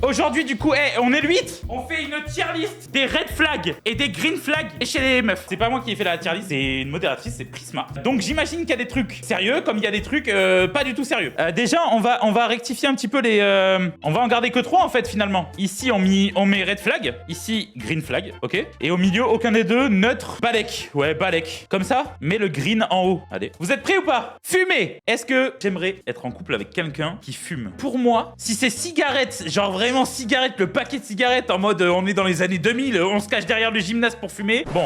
Aujourd'hui, du coup, on est le 8. On fait une tier list des red flags et des green flags chez les meufs. C'est pas moi qui ai fait la tier list, c'est une modératrice, c'est Prisma. Donc j'imagine qu'il y a des trucs sérieux comme il y a des trucs pas du tout sérieux. Déjà, on va rectifier un petit peu les... On va en garder que 3 en fait finalement. Ici, on met red flag. Ici, green flag, ok. Et au milieu, aucun des deux, neutre, balek. Ouais, balek. Comme ça, mets le green en haut. Allez. Vous êtes prêts ou pas? Fumer. Est-ce que j'aimerais être en couple avec quelqu'un qui fume? Pour moi, si c'est cigarette, genre vraiment cigarette, le paquet de cigarettes en mode on est dans les années 2000, on se cache derrière le gymnase pour fumer. Bon,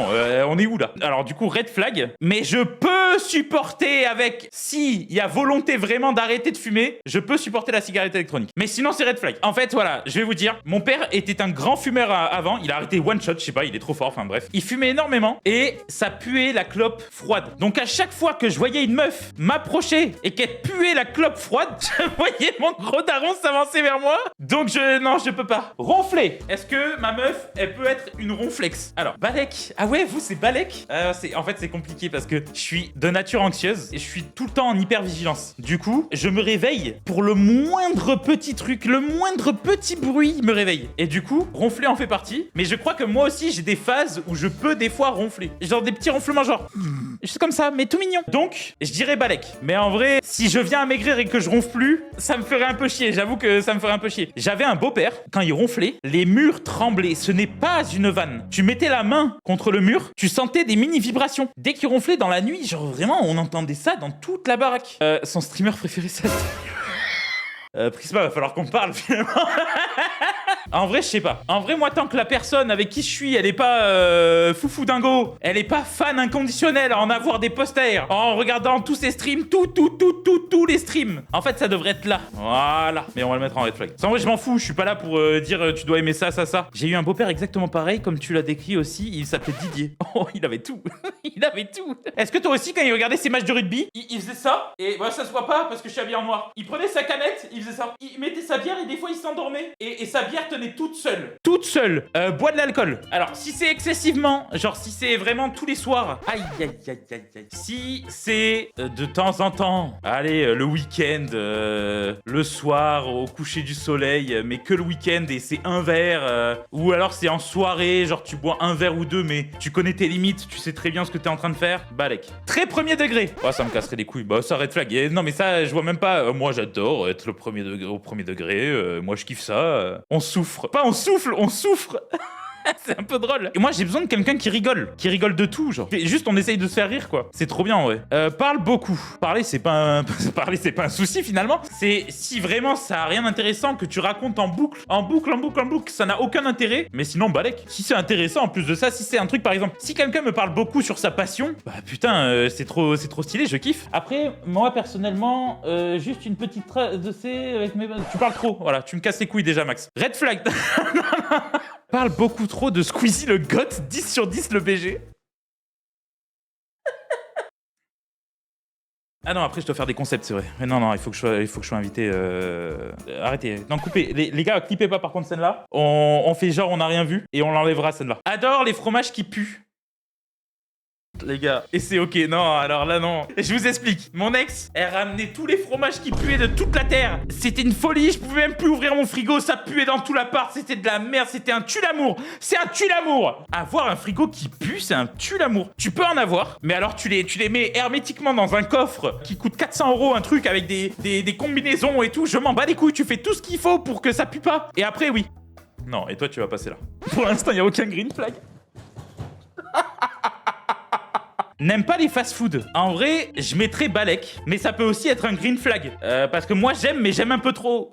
on est où là? Alors du coup, red flag. Mais je peux supporter avec... Si il y a volonté vraiment d'arrêter de fumer, je peux supporter la cigarette électronique. Mais sinon, c'est red flag. En fait, voilà, je vais vous dire, mon père était un grand fumeur avant. Il a arrêté one shot, je sais pas, il est trop fort, enfin bref. Il fumait énormément et ça puait la clope froide. Donc à chaque fois que je voyais une meuf m'approcher et qu'elle puait la clope froide, je voyais mon gros daron s'avancer vers moi. Donc non, je peux pas. Ronfler. Est-ce que ma meuf, elle peut être une ronflex? Alors, balek. Ah ouais, vous, c'est balek? En fait, c'est compliqué parce que je suis de nature anxieuse et je suis tout le temps en hypervigilance. Du coup, je me réveille pour le moindre petit truc, le moindre petit bruit me réveille. Et du coup, ronfler en fait partie. Mais je crois que moi aussi, j'ai des phases où je peux des fois ronfler. Genre des petits ronflements genre... Juste comme ça, mais tout mignon. Donc, je dirais balek. Mais en vrai, si je viens à maigrir et que je ronfle plus, ça me ferait un peu chier. J'avoue que ça me ferait un peu chier. J'avais un beau-père, quand il ronflait, les murs tremblaient. Ce n'est pas une vanne. Tu mettais la main contre le mur, tu sentais des mini-vibrations. Dès qu'il ronflait dans la nuit, genre vraiment, on entendait ça dans toute la baraque. Son streamer préféré, c'est... Prisma, va falloir qu'on parle finalement. En vrai, je sais pas. En vrai, moi, tant que la personne avec qui je suis, elle est pas foufou dingo, elle est pas fan inconditionnel à en avoir des posters, en regardant tous ses streams, tous les streams. En fait, ça devrait être là. Voilà. Mais on va le mettre en red flag. En vrai, je m'en fous. Je suis pas là pour dire tu dois aimer ça, ça, ça. J'ai eu un beau-père exactement pareil, comme tu l'as décrit aussi. Il s'appelait Didier. Oh, il avait tout. Il avait tout. Est-ce que toi aussi, quand il regardait ses matchs de rugby, il faisait ça? Et voilà, ça se voit pas parce que je suis habillé en noir. Il prenait sa canette, il faisait ça. Il mettait sa bière et des fois, il s'endormait. Et sa bière tenait toute seule. Toute seule. Bois de l'alcool. Alors, si c'est excessivement, genre si c'est vraiment tous les soirs, aïe, aïe, aïe, aïe, aïe. Si c'est de temps en temps, allez, le week-end, le soir, au coucher du soleil, mais que le week-end et c'est un verre, ou alors c'est en soirée, genre tu bois un verre ou deux, mais tu connais tes limites, tu sais très bien ce que t'es en train de faire, balek. Très premier degré. Oh, ça me casserait les couilles. Bah, ça red flag. Et non, mais ça, je vois même pas. Moi, j'adore être le premier degré, au premier degré. Moi, je kiffe ça. On souffre. Pas on souffle, on souffre. C'est un peu drôle. Et moi, j'ai besoin de quelqu'un qui rigole de tout, genre. Genre. Juste, on essaye de se faire rire, quoi. C'est trop bien, en vrai. Parle beaucoup. Parler, c'est pas un souci, finalement. C'est si vraiment ça a rien d'intéressant que tu racontes en boucle, ça n'a aucun intérêt. Mais sinon, balek. Si c'est intéressant, en plus de ça, si c'est un truc, par exemple, si quelqu'un me parle beaucoup sur sa passion, bah putain, c'est trop stylé, je kiffe. Après, moi, personnellement, juste une petite trace de avec mes... Tu parles trop, voilà. Tu me casses les couilles déjà, Max. Red flag. Parle beaucoup trop de Squeezie le goth, 10 sur 10 le BG. Ah non, après je dois faire des concepts, c'est vrai. Mais non, il faut que je sois invité. Arrêtez. Non, coupez. Les gars, clippez pas par contre celle-là. On fait genre on n'a rien vu et on l'enlèvera celle-là. Adore les fromages qui puent. Les gars, et c'est ok, non, alors là non. Je vous explique, mon ex, elle ramenait tous les fromages qui puaient de toute la terre. C'était une folie, je pouvais même plus ouvrir mon frigo, ça puait dans tout l'appart, c'était de la merde, c'était un tue-l'amour. C'est un tue-l'amour. Avoir un frigo qui pue, c'est un tue-l'amour. Tu peux en avoir, mais alors tu les mets hermétiquement dans un coffre qui coûte 400 €, un truc avec des combinaisons et tout, je m'en bats les couilles, tu fais tout ce qu'il faut pour que ça pue pas. Et après, oui. Non, et toi tu vas passer là. Pour l'instant, il n'y a aucun green flag. N'aime pas les fast-food. En vrai, je mettrais balek, mais ça peut aussi être un green flag. Parce que moi, j'aime, mais j'aime un peu trop.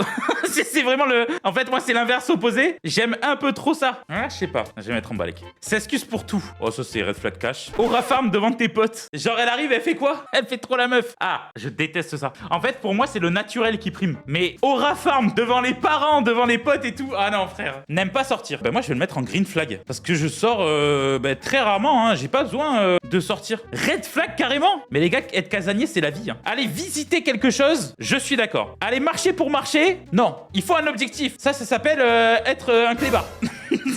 c'est vraiment le... En fait, moi, c'est l'inverse opposé. J'aime un peu trop ça. Hein, je sais pas. Je vais mettre en balek. S'excuse pour tout. Oh, ça, c'est red flag cash. Aura farm devant tes potes. Genre, elle arrive, elle fait quoi? Elle fait trop la meuf. Ah, je déteste ça. En fait, pour moi, c'est le naturel qui prime. Mais aura farm devant les parents, devant les potes et tout. Ah non, frère. N'aime pas sortir. Bah, moi, je vais le mettre en green flag. Parce que je sors très rarement. Hein. J'ai pas besoin de sortir. Red flag carrément. Mais les gars, être casanier, c'est la vie. Hein. Allez visiter quelque chose, je suis d'accord. Allez marcher pour marcher, non. Il faut un objectif. Ça s'appelle être un clébard.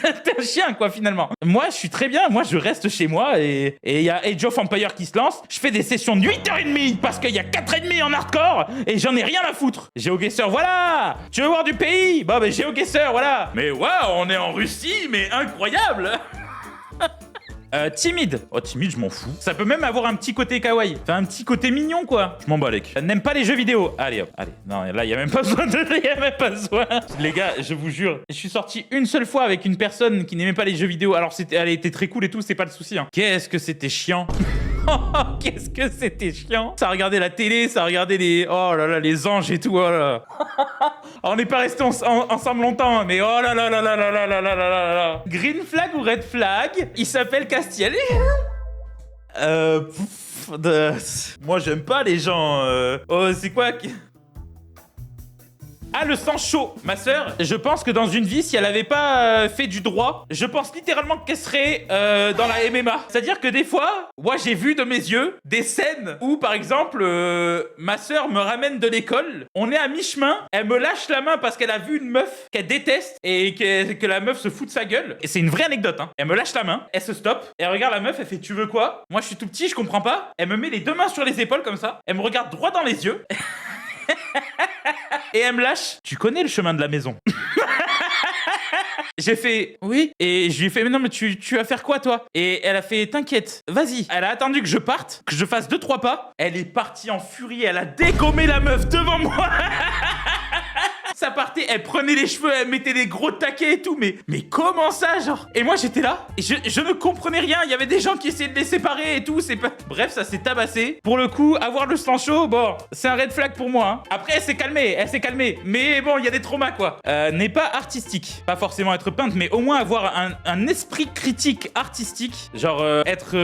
T'es un chien, quoi, finalement. Moi, je suis très bien. Moi, je reste chez moi et il y a Age of Empire qui se lance. Je fais des sessions de 8h30 parce qu'il y a 4h30 en hardcore et j'en ai rien à foutre. GeoGuessr, voilà. Tu veux voir du pays? Bah, GeoGuessr, voilà. Mais waouh, on est en Russie, mais incroyable. Timide. Oh, timide, je m'en fous. Ça peut même avoir un petit côté kawaii. Enfin, un petit côté mignon, quoi. Je m'en bats, les. N'aime pas les jeux vidéo. Allez, hop. Allez. Non, là, y a même pas besoin de... Y a même pas besoin. Les gars, je vous jure, je suis sorti une seule fois avec une personne qui n'aimait pas les jeux vidéo. Alors, elle était très cool et tout, c'est pas le souci. Hein. Qu'est-ce que c'était chiant. Qu'est-ce que c'était chiant. Ça regardait la télé, ça regardait les... Oh là là, les anges et tout, oh là là. On n'est pas restés ensemble longtemps, mais oh là là là là là là là là là là. Green flag ou red flag? Il s'appelle Castiel. Moi, j'aime pas les gens... Oh, c'est quoi Ah, le sang chaud. Ma sœur, je pense que dans une vie, si elle avait pas fait du droit, je pense littéralement qu'elle serait dans la MMA. C'est-à-dire que des fois, moi j'ai vu de mes yeux des scènes où, par exemple, ma sœur me ramène de l'école, on est à mi-chemin, elle me lâche la main parce qu'elle a vu une meuf qu'elle déteste et que la meuf se fout de sa gueule. Et c'est une vraie anecdote, hein. Elle me lâche la main, elle se stoppe, elle regarde la meuf, elle fait « Tu veux quoi ?» Moi je suis tout petit, je comprends pas. Elle me met les deux mains sur les épaules comme ça, elle me regarde droit dans les yeux. Et elle me lâche. Tu connais le chemin de la maison? J'ai fait oui. Et je lui ai fait mais non mais tu vas faire quoi toi? Et elle a fait t'inquiète, vas-y. Elle a attendu que je parte, que je fasse 2-3 pas. Elle est partie en furie, elle a dégommé la meuf devant moi. Ça partait, elle prenait les cheveux, elle mettait des gros taquets et tout, mais comment ça, genre? Et moi j'étais là, et je ne comprenais rien, il y avait des gens qui essayaient de les séparer et tout, c'est pas... Bref, ça s'est tabassé. Pour le coup, avoir le sang chaud, bon, c'est un red flag pour moi. Hein. Après, elle s'est calmée, mais bon, il y a des traumas, quoi. N'est pas artistique, pas forcément être peinte, mais au moins avoir un esprit critique artistique, genre être...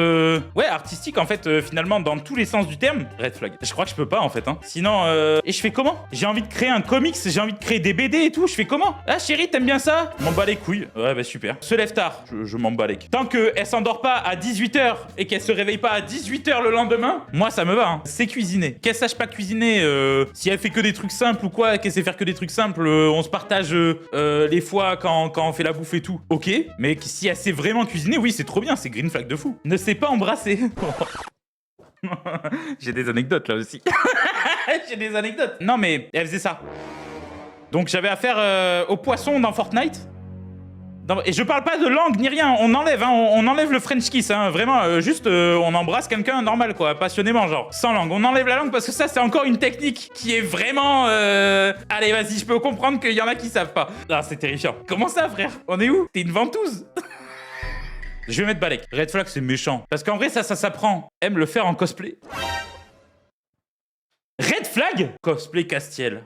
Ouais, artistique, en fait, finalement, dans tous les sens du terme, red flag. Je crois que je peux pas, en fait, hein. Sinon, et je fais comment? J'ai envie de créer un comics, j'ai envie de créer des BD et tout, je fais comment? Ah chérie, t'aimes bien ça? Je m'en bats les couilles. Ouais bah super. Se lève tard, je m'en bats les couilles. Tant qu'elle s'endort pas à 18h et qu'elle se réveille pas à 18h le lendemain, moi ça me va, hein. C'est cuisiner. Qu'elle sache pas cuisiner, si elle fait que des trucs simples ou quoi, qu'elle sait faire que des trucs simples, on se partage les fois quand on fait la bouffe et tout. Ok, mais si elle sait vraiment cuisiner, oui c'est trop bien, c'est green flag de fou. Ne sait pas embrasser. J'ai des anecdotes là aussi. J'ai des anecdotes. Non mais elle faisait ça. Donc j'avais affaire aux poissons dans Fortnite. Et je parle pas de langue ni rien, on enlève, hein, on enlève le French kiss, hein, vraiment, juste on embrasse quelqu'un normal quoi, passionnément genre, sans langue. On enlève la langue parce que ça c'est encore une technique qui est vraiment... Allez vas-y, je peux comprendre qu'il y en a qui savent pas. Ah c'est terrifiant. Comment ça frère? On est où? T'es une ventouse? Je vais mettre Balek. Red flag c'est méchant. Parce qu'en vrai ça s'apprend. Aime le faire en cosplay. Red flag? Cosplay Castiel.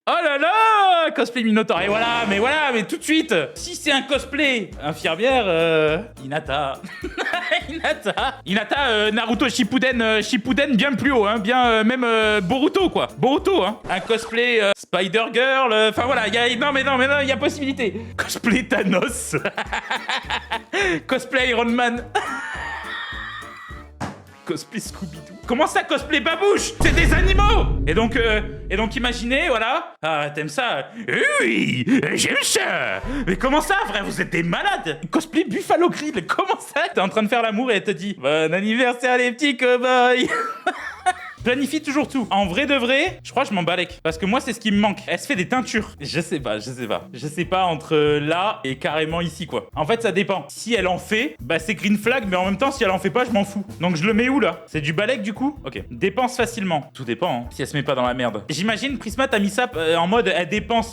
Oh là là, cosplay Minotaur. Et voilà, mais tout de suite. Si c'est un cosplay infirmière, Hinata. Hinata, Naruto Shippuden bien plus haut, hein, bien même Boruto quoi. Boruto, hein. Un cosplay Spider Girl. Enfin voilà, non mais il y a possibilité. Cosplay Thanos. Cosplay Iron Man. Cosplay Scooby-Doo. Comment ça, cosplay babouche? C'est des animaux! Et donc imaginez, voilà. Ah, t'aimes ça? Oui, j'aime ça! Mais comment ça, frère? Vous êtes des malades! Cosplay Buffalo Grill, comment ça? T'es en train de faire l'amour et elle te dit bon anniversaire les petits cow-boys! Planifie toujours tout. En vrai de vrai, je crois que je m'en balèque. Parce que moi, c'est ce qui me manque. Elle se fait des teintures. Je sais pas entre là et carrément ici, quoi. En fait, ça dépend. Si elle en fait, bah c'est green flag, mais en même temps, si elle en fait pas, je m'en fous. Donc je le mets où, là? C'est du balèque, du coup? Ok. Dépense facilement. Tout dépend, hein. Si elle se met pas dans la merde. J'imagine, Prisma, t'as mis ça en mode, elle dépense,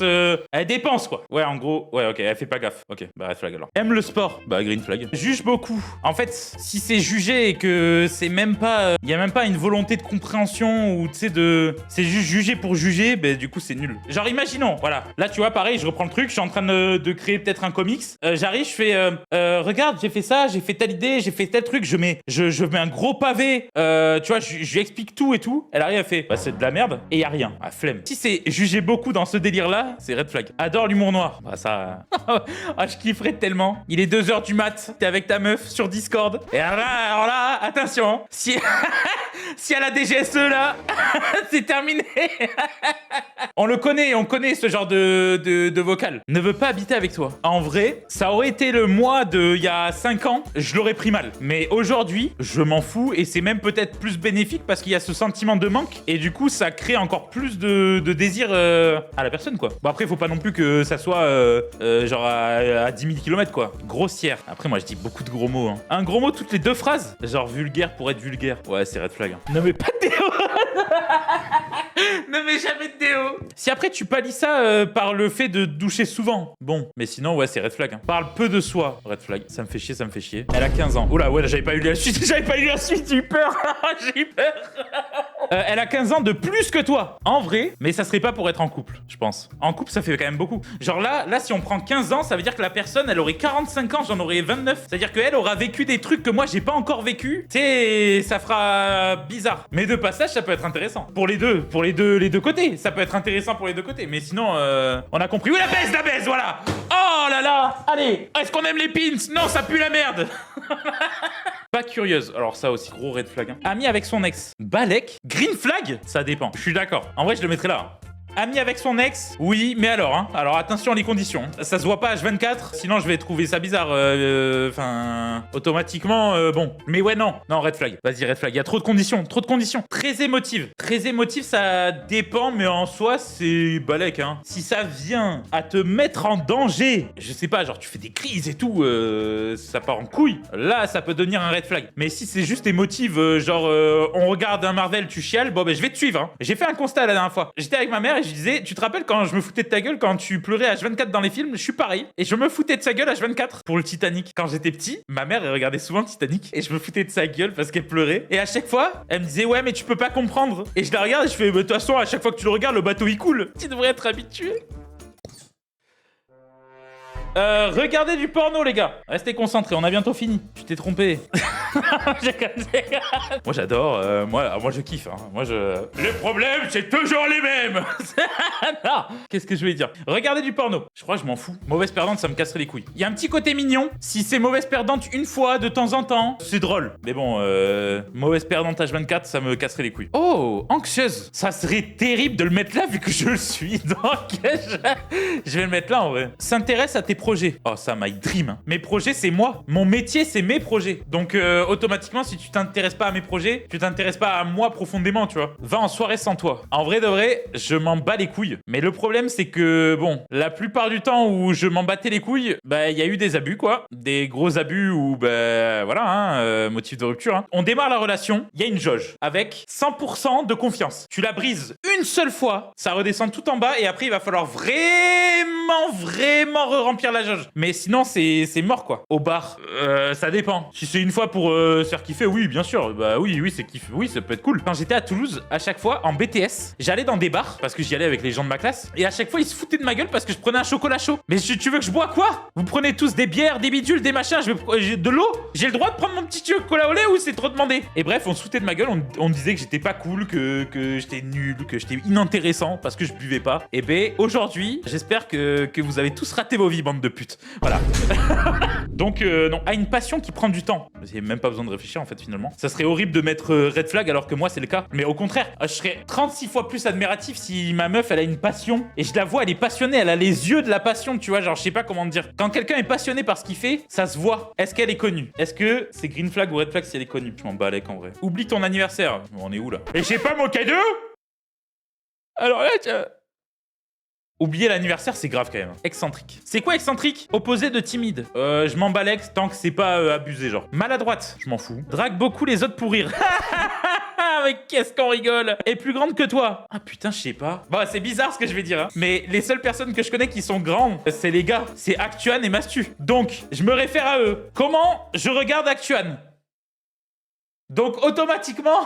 quoi. Ouais, en gros, ouais, ok, elle fait pas gaffe. Ok, bah red flag, alors. Aime le sport. Bah green flag. Juge beaucoup. En fait, si c'est jugé et que c'est même pas... y a même pas une volonté de compréhension ou tu sais c'est juste juger pour juger, ben du coup c'est nul. Genre imaginons, voilà, là tu vois pareil, je reprends le truc, je suis en train de créer peut-être un comics, j'arrive, je fais regarde, j'ai fait ça, j'ai fait telle idée, j'ai fait tel truc, je mets un gros pavé, tu vois, je lui explique tout et tout, elle arrive, elle fait bah c'est de la merde et y a rien, ah flemme. Si c'est juger beaucoup dans ce délire là, c'est red flag. Adore l'humour noir, bah ça ah, je kifferais tellement. Il est 2h du mat, t'es avec ta meuf sur Discord et alors là attention, si Si elle a des GSE là, c'est terminé. On connaît ce genre de vocal. Ne veut pas habiter avec toi. En vrai, ça aurait été le moi de il y a 5 ans, je l'aurais pris mal. Mais aujourd'hui, je m'en fous et c'est même peut-être plus bénéfique parce qu'il y a ce sentiment de manque et du coup, ça crée encore plus de désir à la personne, quoi. Bon, après, faut pas non plus que ça soit genre à 10 000 km, quoi. Grossière. Après, moi, je dis beaucoup de gros mots. Hein. Un gros mot toutes les 2 phrases. Genre vulgaire pour être vulgaire. Ouais, c'est red flag. Hein. Ne mets pas de déo. Ne mets jamais de déo. Si après, tu pallies ça par le fait de doucher souvent. Bon, mais sinon, ouais, c'est red flag. Hein. Parle peu de soi. Red flag. Ça me fait chier, ça me fait chier. Elle a 15 ans. Oula, ouais, j'avais pas eu la suite. J'avais pas eu la suite, j'ai eu peur. J'ai eu peur. Elle a 15 ans de plus que toi. En vrai, mais ça serait pas pour être en couple, je pense. En couple, ça fait quand même beaucoup. Genre là, si on prend 15 ans, ça veut dire que la personne, elle aurait 45 ans, j'en aurais 29. C'est-à-dire qu'elle aura vécu des trucs que moi, j'ai pas encore vécu. Tu sais, ça fera bizarre. Mais de passage, ça peut être intéressant. Pour les deux côtés. Ça peut être intéressant pour les deux côtés. Mais sinon, on a compris. Oui, la baisse, voilà. Oh là là. Allez, est-ce qu'on aime les pins? Non, ça pue la merde. Pas curieuse. Alors ça aussi, gros red flag. Hein. Ami avec son ex. Balek. Green flag? Ça dépend. Je suis d'accord. En vrai, je le mettrais là. Ami avec son ex? Oui, mais alors, hein. Alors attention les conditions. Ça se voit pas H24, sinon je vais trouver ça bizarre. Enfin, automatiquement, bon. Mais ouais, non, red flag. Vas-y, red flag. Il y a trop de conditions, Très émotive. Très émotive, ça dépend, mais en soi, c'est balèque, hein. Si ça vient à te mettre en danger, je sais pas, genre tu fais des crises et tout, ça part en couille. Là, ça peut devenir un red flag. Mais si c'est juste émotive, genre on regarde un Marvel, tu chiales, bon, ben je vais te suivre. Hein. J'ai fait un constat la dernière fois. J'étais avec ma mère et je disais, tu te rappelles quand je me foutais de ta gueule quand tu pleurais H24 dans les films? Je suis pareil. Et je me foutais de sa gueule H24 pour le Titanic. Quand j'étais petit, ma mère, elle regardait souvent le Titanic et je me foutais de sa gueule parce qu'elle pleurait. Et à chaque fois, elle me disait, ouais, mais tu peux pas comprendre. Et je la regarde et je fais, de toute façon, à chaque fois que tu le regardes, le bateau il coule. Tu devrais être habitué. Regardez du porno, les gars. Restez concentrés, on a bientôt fini. Tu t'es trompé. Moi, j'adore. Moi, je kiffe. Hein. Les problèmes, c'est toujours les mêmes. Non. Qu'est-ce que je voulais dire? Regardez du porno. Je crois que je m'en fous. Mauvaise perdante, ça me casserait les couilles. Il y a un petit côté mignon. Si c'est mauvaise perdante une fois, de temps en temps, c'est drôle. Mais bon, mauvaise perdante H24, ça me casserait les couilles. Oh, anxieuse. Ça serait terrible de le mettre là vu que je le suis. Donc, je vais le mettre là en vrai. S'intéresse à tes projets. Oh, ça, my dream. Hein. Mes projets, c'est moi. Mon métier, c'est mes projets. Donc, automatiquement, si tu t'intéresses pas à mes projets, tu t'intéresses pas à moi profondément, tu vois. Va en soirée sans toi. En vrai de vrai, je m'en bats les couilles. Mais le problème, c'est que, bon, la plupart du temps où je m'en battais les couilles, bah, il y a eu des abus, quoi. Des gros abus où, bah, voilà, hein, motif de rupture. Hein. On démarre la relation, il y a une jauge avec 100% de confiance. Tu la brises une seule fois, ça redescend tout en bas et après, il va falloir vraiment remplir la jauge. Mais sinon, c'est mort, quoi. Au bar, ça dépend. Si c'est une fois pour se faire kiffer, oui, bien sûr. Bah oui, c'est kiff. Oui, ça peut être cool. Quand j'étais à Toulouse, à chaque fois, en BTS, j'allais dans des bars, parce que j'y allais avec les gens de ma classe, et à chaque fois, ils se foutaient de ma gueule parce que je prenais un chocolat chaud. Mais tu veux que je bois quoi? Vous prenez tous des bières, des bidules, des machins, j'ai de l'eau? J'ai le droit de prendre mon petit chocolat au lait ou c'est trop demandé? Et bref, on se foutait de ma gueule, on disait que j'étais pas cool, que j'étais nul, que j'étais inintéressant parce que je buvais pas. Et ben, aujourd'hui, j'espère que vous avez tous raté vos vies, bande de putes. Voilà. Donc, non, à une passion qui prend du temps. J'ai même pas besoin de réfléchir, en fait, finalement. Ça serait horrible de mettre red flag alors que moi, c'est le cas. Mais au contraire, je serais 36 fois plus admiratif si ma meuf, elle a une passion. Et je la vois, elle est passionnée, elle a les yeux de la passion, tu vois. Genre, je sais pas comment te dire. Quand quelqu'un est passionné par ce qu'il fait, ça se voit. Est-ce qu'elle est connue? Est-ce que c'est green flag ou red flag si elle est connue? Je m'en balèque, en vrai. Oublie ton anniversaire. On est où, là? Et j'ai pas mon cadeau? Alors là, tiens... Oublier l'anniversaire, c'est grave quand même. Excentrique. C'est quoi excentrique? Opposé de timide. Je m'en balèque tant que c'est pas abusé, genre. Maladroite, je m'en fous. Drague beaucoup les autres pour rire. Mais qu'est-ce qu'on rigole! Et plus grande que toi? Ah putain, je sais pas. Bon, c'est bizarre ce que je vais dire, hein. Mais les seules personnes que je connais qui sont grandes, c'est les gars. C'est Actuan et Mastu. Donc, je me réfère à eux. Comment je regarde Actuan? Donc, automatiquement...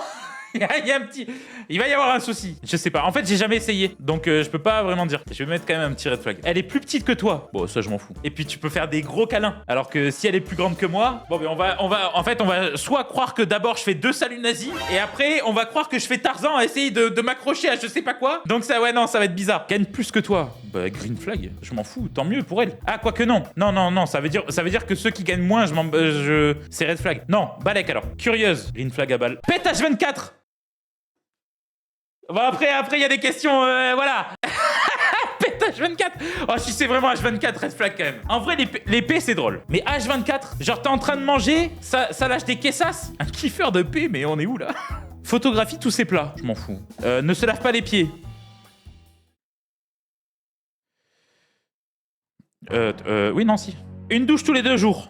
Il y a un petit... Il va y avoir un souci. Je sais pas. En fait, j'ai jamais essayé. Donc, je peux pas vraiment dire. Je vais mettre quand même un petit red flag. Elle est plus petite que toi. Bon, ça, je m'en fous. Et puis, tu peux faire des gros câlins. Alors que si elle est plus grande que moi, bon, ben, en fait, on va soit croire que d'abord, je fais 2 saluts nazis. Et après, on va croire que je fais Tarzan à essayer de m'accrocher à je sais pas quoi. Donc, ça, ouais, non, ça va être bizarre. Gagne plus que toi. Bah, green flag. Je m'en fous. Tant mieux pour elle. Ah, quoique non. Non. Ça veut dire que ceux qui gagnent moins, c'est red flag. Non, Balek alors. Curieuse. Green flag à balle. Pète H24. Bon, après, il y a des questions, voilà. Pète H24. Oh, si c'est vraiment H24, red flag quand même. En vrai, les c'est drôle. Mais H24, genre t'es en train de manger, ça lâche des caissasses. Un kiffeur de P, mais on est où là? Photographie tous ses plats. Je m'en fous. Ne se lave pas les pieds. Oui, non, si. Une douche tous les 2 jours.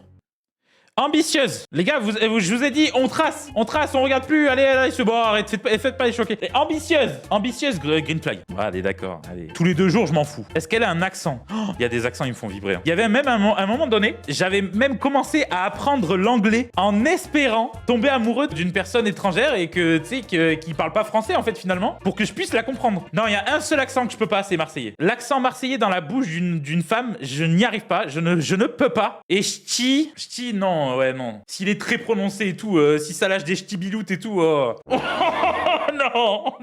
Ambitieuse. Les gars, je vous ai dit, on trace, on regarde plus. Allez, c'est bon, arrête, faites pas les choquer. Et ambitieuse, green flag. Allez, d'accord, allez. Tous les 2 jours, je m'en fous. Est-ce qu'elle a un accent? Il y a des accents, ils me font vibrer. Il y avait même un moment donné, j'avais même commencé à apprendre l'anglais en espérant tomber amoureux d'une personne étrangère et que, tu sais, qui parle pas français, en fait, finalement, pour que je puisse la comprendre. Non, il y a un seul accent que je peux pas, c'est marseillais. L'accent marseillais dans la bouche d'une femme, je n'y arrive pas, je ne peux pas. Et ch'ti, non. Ouais, non. S'il est très prononcé et tout, si ça lâche des ch'tibiloutes et tout, oh.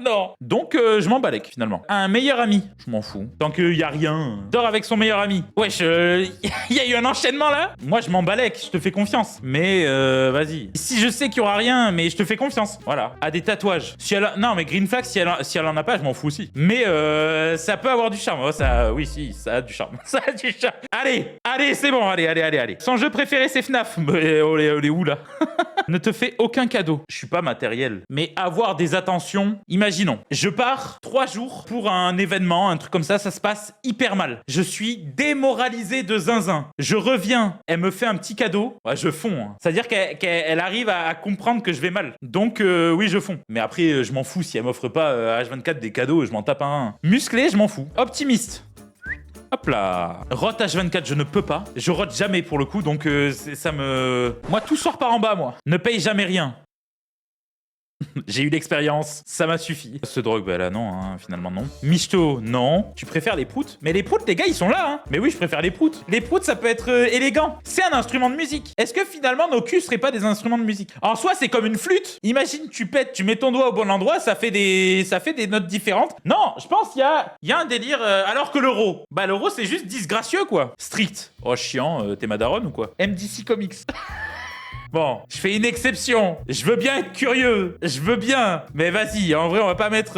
Non. Donc, je m'en balèque, finalement. Un meilleur ami, je m'en fous. Tant qu'il y a rien, dors avec son meilleur ami. Wesh, il y a eu un enchaînement, là. Moi, je m'en balèque, je te fais confiance. Mais, vas-y. Si je sais qu'il y aura rien, mais je te fais confiance. Voilà. À des tatouages. Non, mais green flag, si elle en a pas, je m'en fous aussi. Mais, ça peut avoir du charme. Oh, oui, si, ça a du charme. Ça a du charme. Allez, c'est bon, allez. Son jeu préféré, c'est FNAF. On est où là? Ne te fais aucun cadeau. Je suis pas matériel. Mais avoir des attentions, imaginons. Je pars 3 jours pour un événement, un truc comme ça se passe hyper mal. Je suis démoralisé de zinzin. Je reviens, elle me fait un petit cadeau. Ouais, je fonds. Hein. C'est-à-dire qu'elle arrive à comprendre que je vais mal. Donc, oui, je fonds. Mais après, je m'en fous si elle m'offre pas à H24 des cadeaux, je m'en tape un. Musclé, je m'en fous. Optimiste. Hop là. Rot H24, je ne peux pas. Je rote jamais pour le coup, donc ça me... Moi, tout sort par en bas, moi. Ne paye jamais rien. J'ai eu l'expérience, ça m'a suffi. Ce drogue, bah là non, hein, finalement non. Michto, non. Tu préfères les proutes? Mais les proutes, les gars, ils sont là, hein. Mais oui, je préfère les proutes. Les proutes, ça peut être élégant. C'est un instrument de musique. Est-ce que finalement, nos culs seraient pas des instruments de musique? En soi, c'est comme une flûte. Imagine, tu pètes, tu mets ton doigt au bon endroit, ça fait des notes différentes. Non, je pense qu'il y a un délire, alors que l'euro. Bah l'euro, c'est juste disgracieux, quoi. Strict. Oh, chiant, t'es ma daronne ou quoi? MDC Comics. Bon, je fais une exception. Je veux bien être curieux. Je veux bien. Mais vas-y, en vrai, on va pas mettre...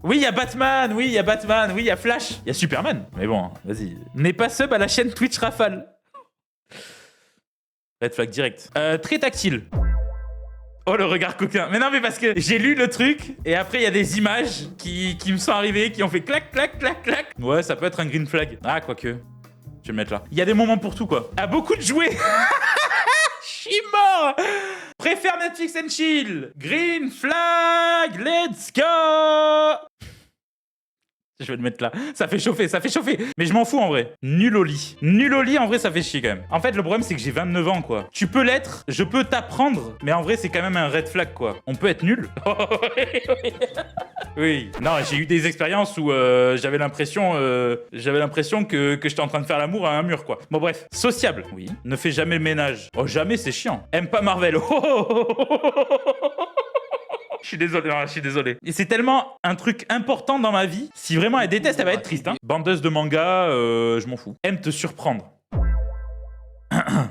Oui, il y a Batman. Oui, il y a Flash. Il y a Superman. Mais bon, vas-y. N'aie pas sub à la chaîne Twitch Rafale. Red flag direct. Très tactile. Oh, le regard coquin. Mais non, mais parce que j'ai lu le truc, et après, il y a des images qui me sont arrivées, qui ont fait clac, clac, clac, clac. Ouais, ça peut être un green flag. Ah, quoique. Je vais le mettre là. Il y a des moments pour tout, quoi. Ah, beaucoup de jouets. Je suis mort. Préfère Netflix and chill. Green flag, let's go. Je vais le mettre là. Ça fait chauffer. Mais je m'en fous en vrai. Nul au lit, en vrai, ça fait chier quand même. En fait, le problème, c'est que j'ai 29 ans, quoi. Tu peux l'être, je peux t'apprendre, mais en vrai, c'est quand même un red flag, quoi. On peut être nul. Oui. Non, j'ai eu des expériences où j'avais l'impression que j'étais en train de faire l'amour à un mur, quoi. Bon, bref. Sociable. Oui. Ne fais jamais le ménage. Oh, jamais, c'est chiant. Aime pas Marvel. Je suis désolé. Et c'est tellement un truc important dans ma vie. Si vraiment elle déteste, elle va être triste. Hein. Bandeuse de manga, je m'en fous. Aime te surprendre.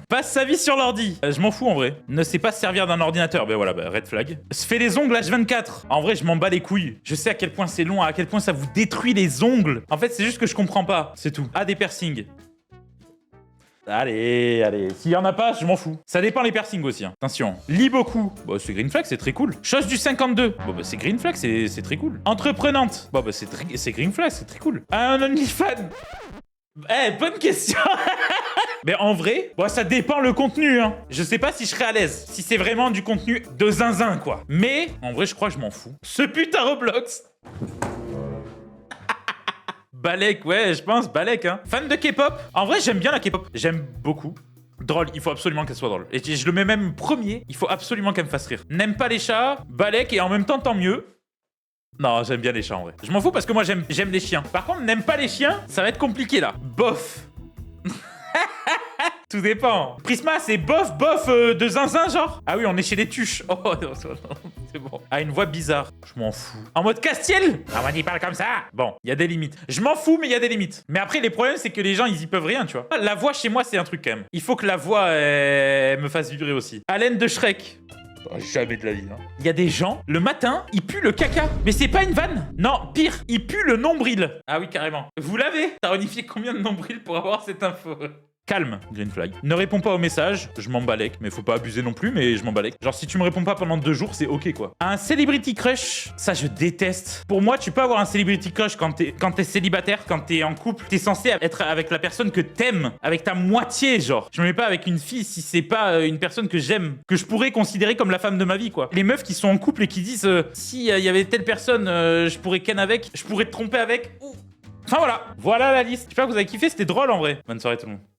Passe sa vie sur l'ordi. Je m'en fous en vrai. Ne sait pas se servir d'un ordinateur. Ben voilà, red flag. Se fait les ongles H24. En vrai, je m'en bats les couilles. Je sais à quel point c'est long, à quel point ça vous détruit les ongles. En fait, c'est juste que je comprends pas. C'est tout. Ah, des piercings. Allez. S'il y en a pas, je m'en fous. Ça dépend les piercings aussi. Hein. Attention. Lis beaucoup. Bah, c'est green flag, c'est très cool. Chose du 52. Bon, bah, c'est green flag, c'est très cool. Entreprenante. Bon, bah, c'est green flag, c'est très cool. Un OnlyFans. Bonne question. Mais en vrai, bon, ça dépend le contenu. Hein. Je sais pas si je serais à l'aise. Si c'est vraiment du contenu de zinzin, quoi. Mais, en vrai, je crois que je m'en fous. Ce putain Roblox. Balek, ouais, je pense, Balek, hein. Fan de K-pop. En vrai, j'aime bien la K-pop. J'aime beaucoup. Drôle, il faut absolument qu'elle soit drôle. Et je le mets même premier, il faut absolument qu'elle me fasse rire. N'aime pas les chats, Balek, et en même temps, tant mieux. Non, j'aime bien les chats en vrai. Je m'en fous parce que moi j'aime les chiens. Par contre, n'aime pas les chiens, ça va être compliqué là. Bof. Tout dépend. Prisma, c'est bof, de zinzin, genre. Ah oui, on est chez les tuches. Oh, non, c'est bon. Ah, une voix bizarre. Je m'en fous. En mode Castiel. Ah, on y parle comme ça. Bon, il y a des limites. Je m'en fous, mais il y a des limites. Mais après, les problèmes, c'est que les gens, ils y peuvent rien, tu vois. La voix, chez moi, c'est un truc quand même. Il faut que la voix me fasse vibrer aussi. Haleine de Shrek. Oh, jamais de la vie. Hein. Il y a des gens, le matin, ils puent le caca. Mais c'est pas une vanne. Non, pire, ils puent le nombril. Ah oui, carrément. Vous l'avez? T'as unifié combien de nombrils pour avoir cette info? Calme, green flag. Ne réponds pas aux messages, je m'en balèque, mais faut pas abuser non plus, mais je m'en balèque. Genre, si tu me réponds pas pendant 2 jours, c'est ok, quoi. Un celebrity crush, ça, je déteste. Pour moi, tu peux avoir un celebrity crush quand t'es célibataire, quand t'es en couple. T'es censé être avec la personne que t'aimes, avec ta moitié, genre. Je me mets pas avec une fille si c'est pas une personne que j'aime, que je pourrais considérer comme la femme de ma vie, quoi. Les meufs qui sont en couple et qui disent si il y avait telle personne, je pourrais ken avec, je pourrais te tromper avec. Enfin voilà, voilà la liste. J'espère que vous avez kiffé, c'était drôle en vrai. Bonne soirée tout le monde.